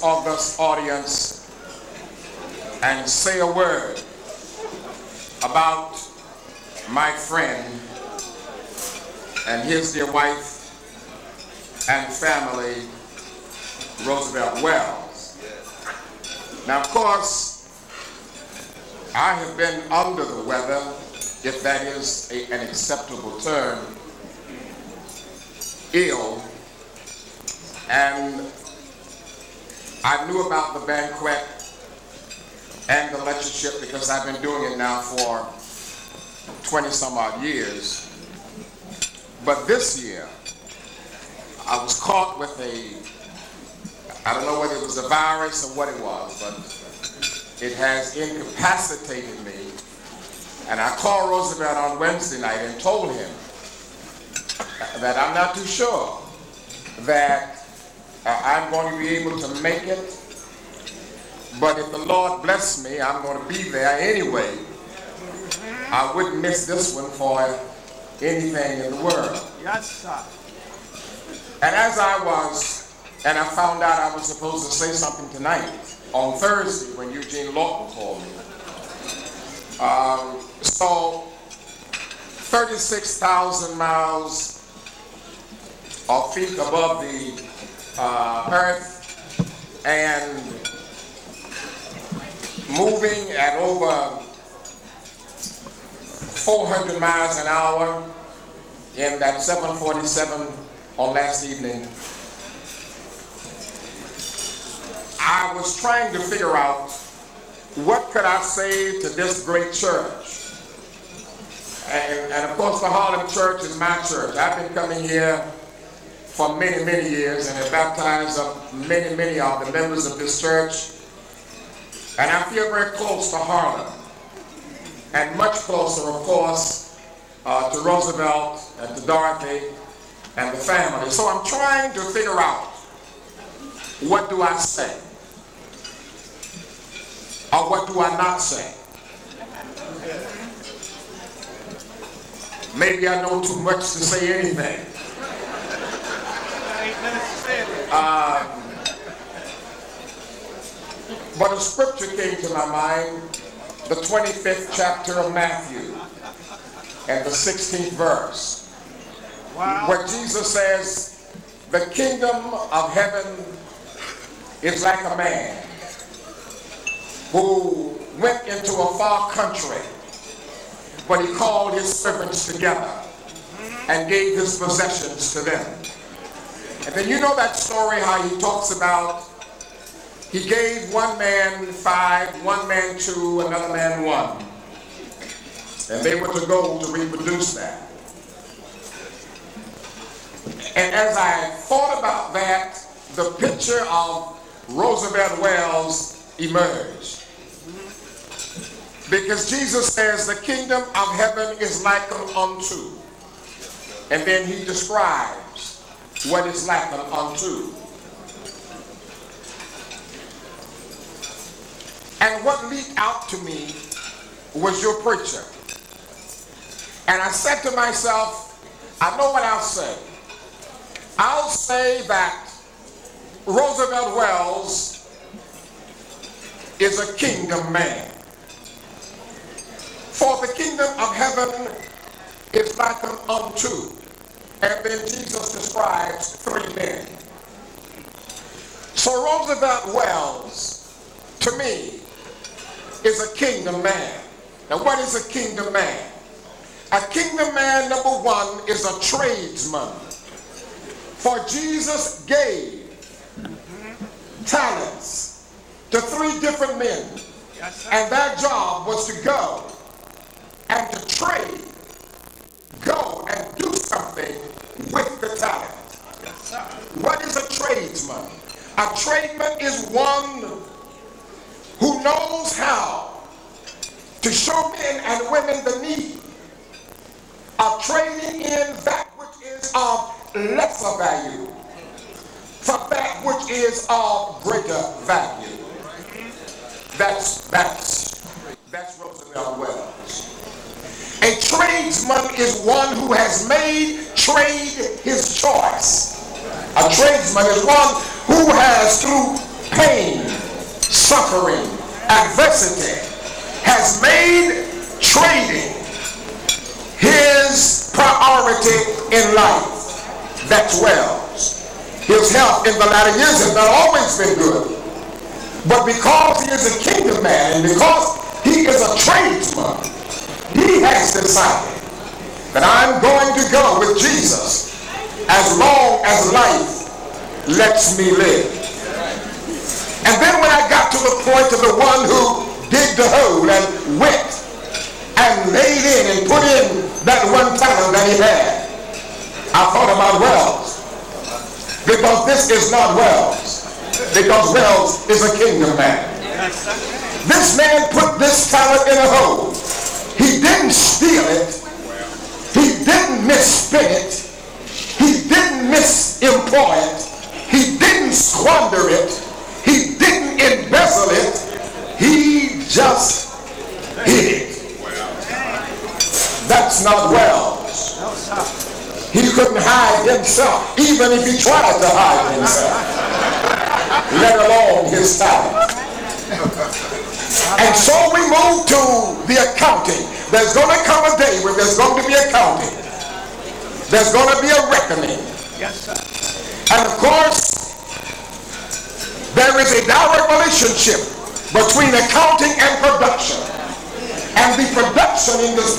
august audience and say a word about my friend and his dear wife and family, Roosevelt Wells. Now, of course, I have been under the weather, if that is an acceptable term, ill, and I knew about the banquet and the lectureship because I've been doing it now for 20 some odd years. But this year, I was caught with I don't know whether it was a virus or what it was, but it has incapacitated me. And I called Roosevelt on Wednesday night and told him that I'm not too sure that I'm going to be able to make it, but if the Lord bless me, I'm going to be there anyway. I wouldn't miss this one for anything in the world. Yes, sir. And as I was, and I found out I was supposed to say something tonight, on Thursday when Eugene Lawton called me. So 36,000 miles or feet above the earth and moving at over 400 miles an hour in that 747 on last evening. I was trying to figure out what could I say to this great church. And of course the Harlem Church is my church. I've been coming here for many, many years and have baptized many, many of the members of this church. And I feel very close to Harlem. And much closer, of course, to Roosevelt and to Dorothy and the family. So I'm trying to figure out, what do I say? Or what do I not say? Maybe I know too much to say anything. But a scripture came to my mind, the 25th chapter of Matthew and the 16th verse, where Jesus says, the kingdom of heaven is like a man who went into a far country, but he called his servants together and gave his possessions to them. And then you know that story how he talks about he gave one man 5, one man 2, another man 1. And they were to go to reproduce that. And as I thought about that, the picture of Roosevelt Wells emerged. Because Jesus says the kingdom of heaven is like unto. And then he describes what is like unto. And what leaped out to me was your preacher. And I said to myself, I know what I'll say. I'll say that Roosevelt Wells is a kingdom man. For the kingdom of heaven is like unto. And then Jesus describes 3 men. So Roosevelt Wells, to me, is a kingdom man. Now what is a kingdom man? A kingdom man, number 1, is a tradesman. For Jesus gave talents to 3 different men. And their job was to go and to trade. Go and do something with the talent. What is a tradesman? A tradesman is one who knows how to show men and women the need of trading in that which is of lesser value for that which is of greater value. That's Roosevelt Wells. A tradesman is one who has made trade his choice. A tradesman is one who has, through pain, suffering, adversity has made trading his priority in life. That's Wells. His health in the latter years has not always been good. But because he is a kingdom man and because he is a tradesman, he has decided that I'm going to go with Jesus as long as life lets me live. And then when I got to the point of the one who digged the hole and went and laid in and put in that one talent that he had, I thought about Wells. Because this is not Wells. Because Wells is a kingdom man. This man put this talent in a hole. He didn't steal it. He didn't misspend it. He didn't misemploy it. He didn't squander it. He didn't embezzle it. He just hid it. That's not Wells. He couldn't hide himself, even if he tried to hide himself, let alone his talent. And so we move to the accounting. There's going to come a day where there's going to be accounting. There's going to be a reckoning. Yes, sir. And of course, there is a direct relationship between accounting and production. And the production in this